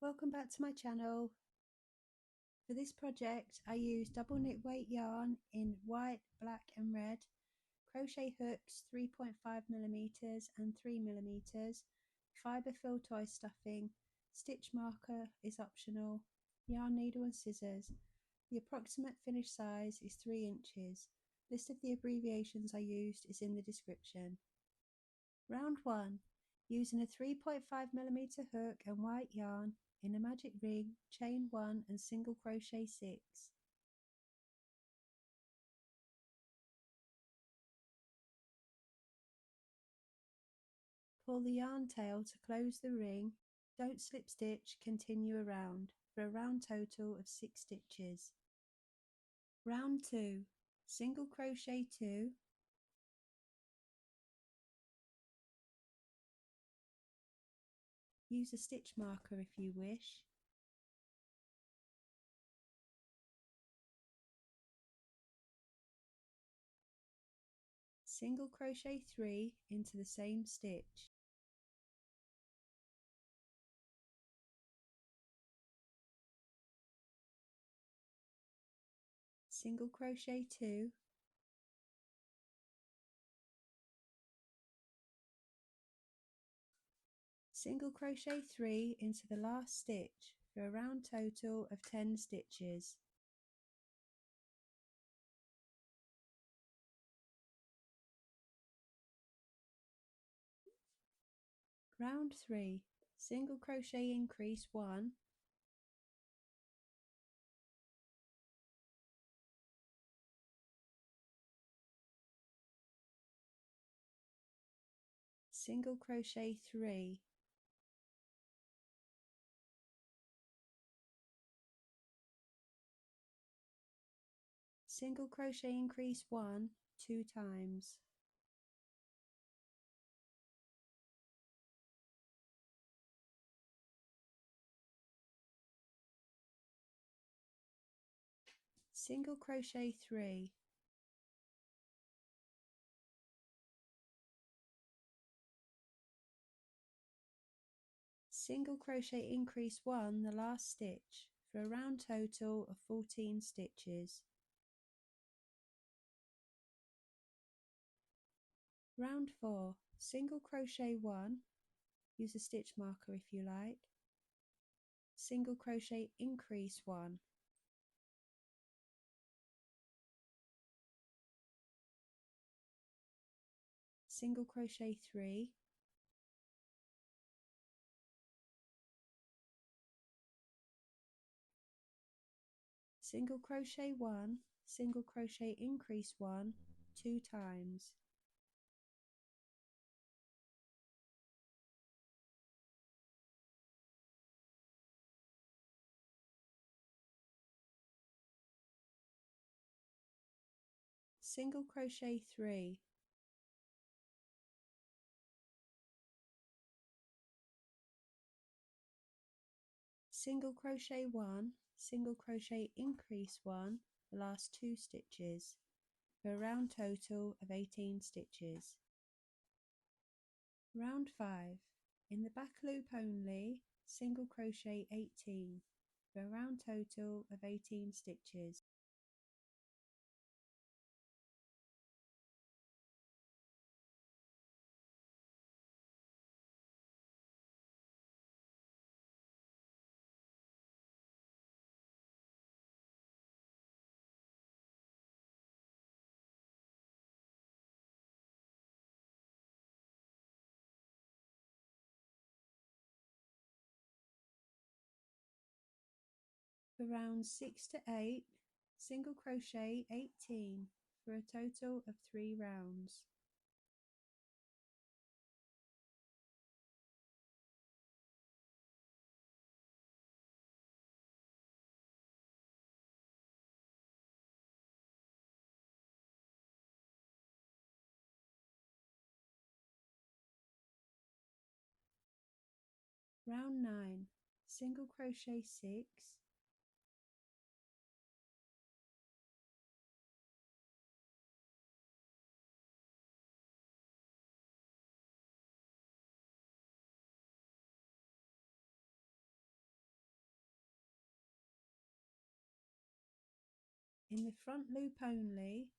Welcome back to my channel. For this project I used double knit weight yarn in white, black and red, crochet hooks 3.5mm and 3mm, Fibrefill Toy Stuffing, stitch marker is optional, yarn needle and scissors. The approximate finished size is 3 inches. List of the abbreviations I used is in the description. Round 1. Using a 3.5mm hook and white yarn, in a magic ring, chain 1 and single crochet 6. Pull the yarn tail to close the ring, don't slip stitch, continue around, for a round total of 6 stitches. Round 2. Single crochet 2, use a stitch marker if you wish. Single crochet 3 into the same stitch. Single crochet 2, single crochet 3 into the last stitch for a round total of 10 stitches. Round 3. Single crochet increase 1, single crochet 3, single crochet increase 1 2 times, single crochet 3, single crochet increase 1 the last stitch for a round total of 14 stitches. Round 4. Single crochet 1, use a stitch marker if you like, single crochet increase 1, single crochet 3, single crochet 1, single crochet increase 1 2 times, single crochet 3, single crochet 1, single crochet increase 1 the last 2 stitches for a round total of 18 stitches. Round 5. In the back loop only, single crochet 18 for a round total of 18 stitches. For rounds 6 to 8, single crochet 18 for a total of 3 rounds. Round 9. Single crochet 6, In the front loop only,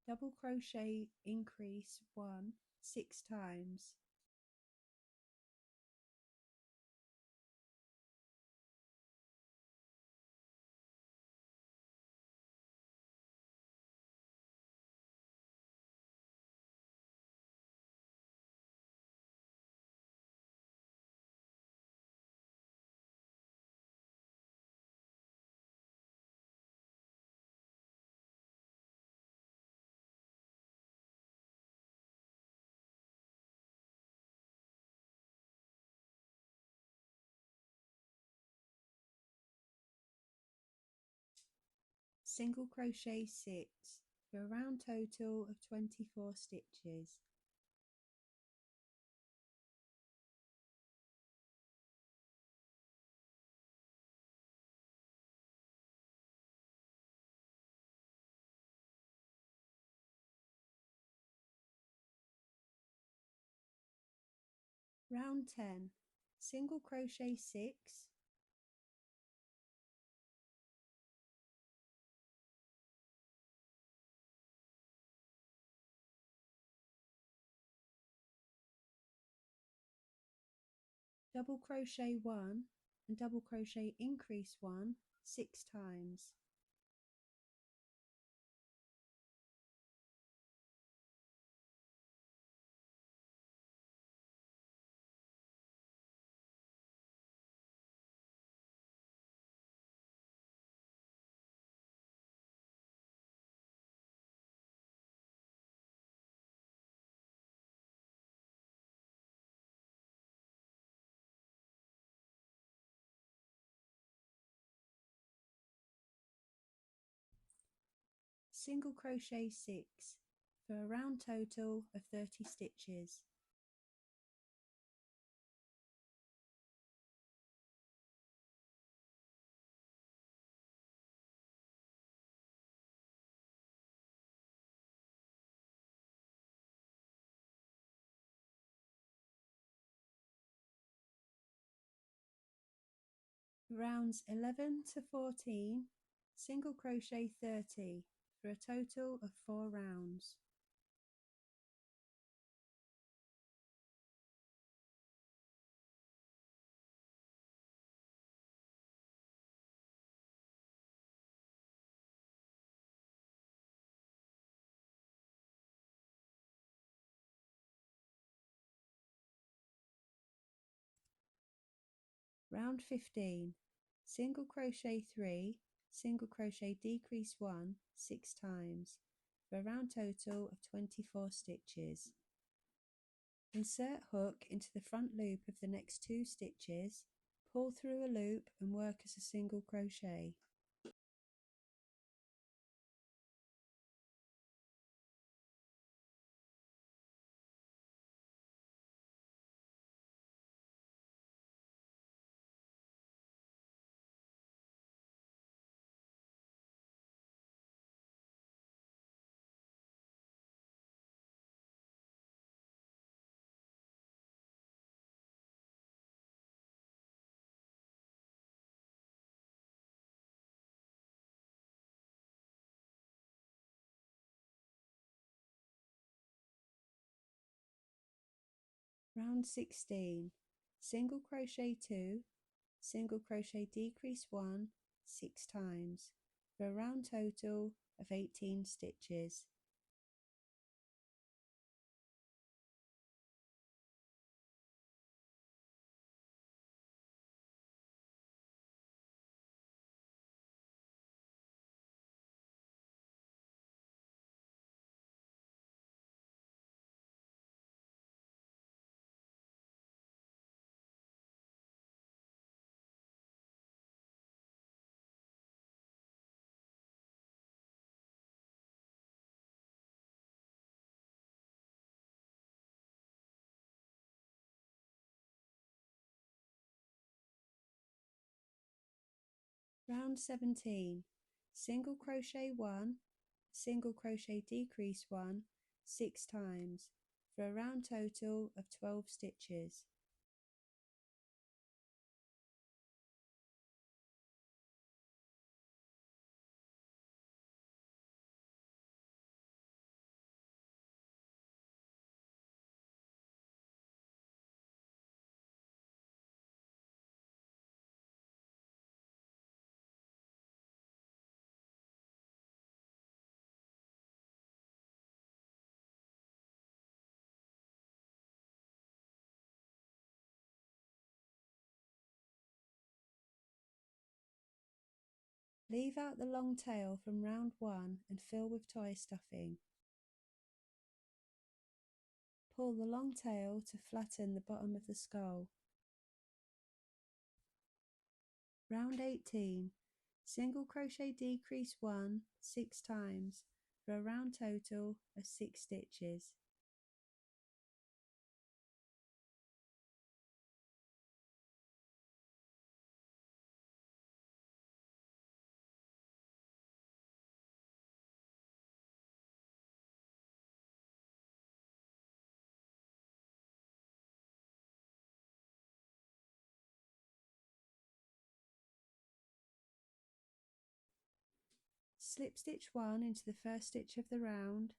double crochet increase 1 6 times. Single crochet 6 for a round total of 24 stitches. Round 10, single crochet 6, double crochet 1 and double crochet increase 1 6 times. Single crochet 6 for a round total of 30 stitches. Rounds 11 to 14, single crochet 30 for a total of 4 rounds. Round 15, single crochet 3, single crochet decrease 1 6 times for a round total of 24 stitches. Insert hook into the front loop of the next 2 stitches, pull through a loop and work as a single crochet. Round 16, single crochet 2, single crochet decrease 1 6 times for a round total of 18 stitches. Round 17, single crochet 1, single crochet decrease 1 6 times for a round total of 12 stitches. Leave out the long tail from round 1 and fill with toy stuffing. Pull the long tail to flatten the bottom of the skull. Round 18. Single crochet decrease 1 6 times for a round total of 6 stitches. Slip stitch 1 into the first stitch of the round,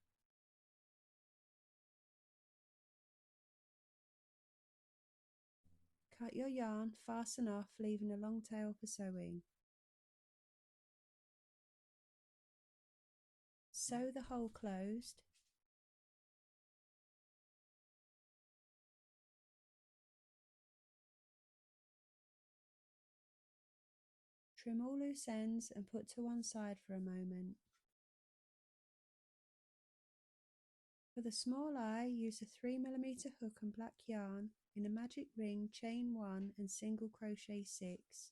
cut your yarn, fasten off, leaving a long tail for sewing. Sew the hole closed. Trim all loose ends and put to one side for a moment. For the small eye, use a 3mm hook and black yarn in a magic ring, chain 1 and single crochet 6.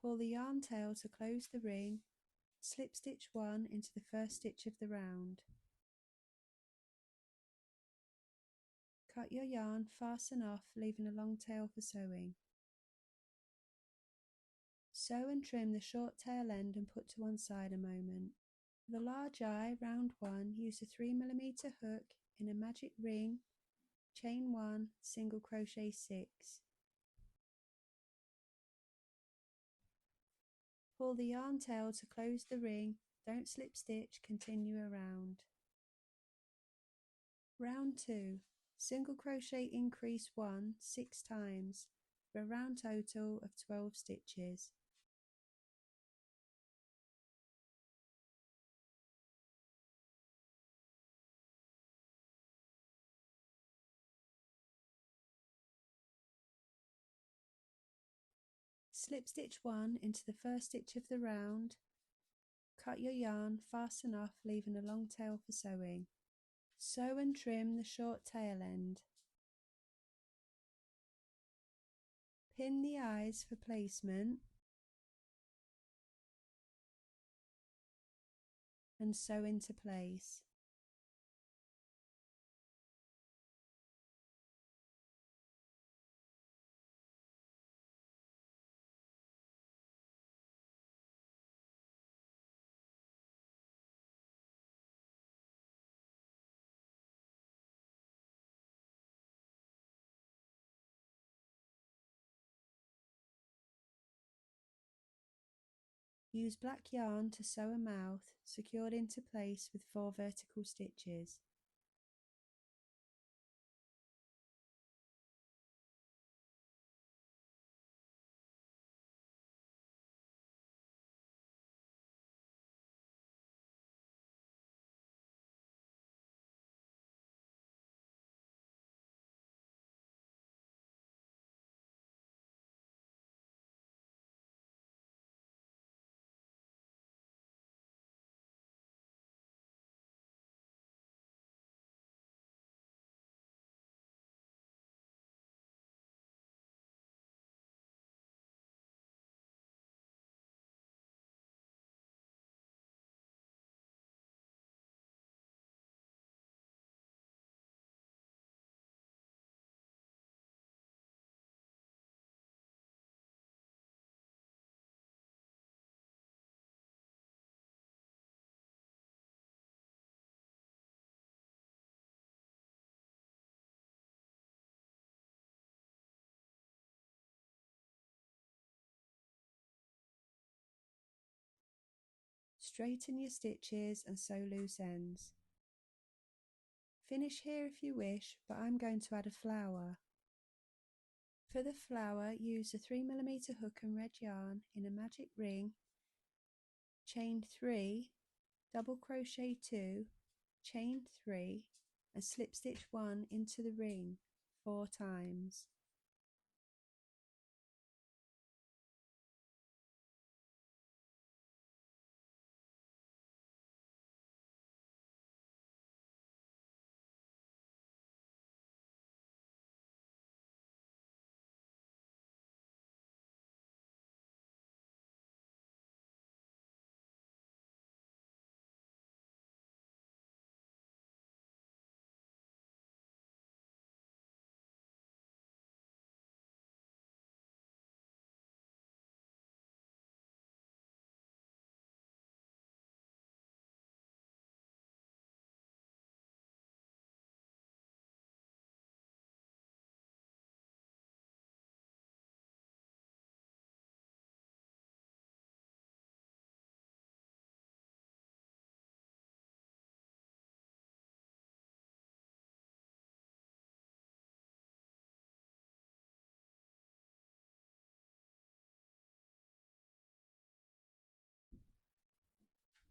Pull the yarn tail to close the ring, slip stitch 1 into the first stitch of the round. Cut your yarn, fasten off, leaving a long tail for sewing. Sew and trim the short tail end and put to one side a moment. For the large eye, round 1, use a 3mm hook in a magic ring, chain 1, single crochet 6. Pull the yarn tail to close the ring, don't slip stitch, continue around. Round 2, single crochet increase 1 6 times for a round total of 12 stitches. Slip stitch 1 into the first stitch of the round, cut your yarn, fasten off, leaving a long tail for sewing. Sew and trim the short tail end. Pin the eyes for placement and sew into place. Use black yarn to sew a mouth secured into place with 4 vertical stitches. Straighten your stitches and sew loose ends. Finish here if you wish, but I'm going to add a flower. For the flower, use a 3mm hook and red yarn in a magic ring, chain 3, double crochet 2, chain 3 and slip stitch 1 into the ring, 4 times.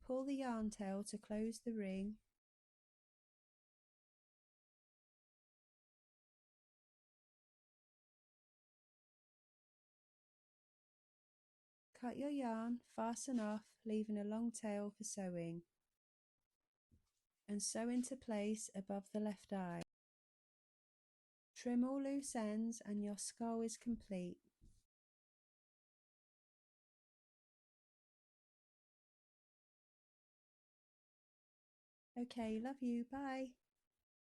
Pull the yarn tail to close the ring. Cut your yarn, fasten off, leaving a long tail for sewing, and sew into place above the left eye. Trim all loose ends and your skull is complete. Okay, love you, bye.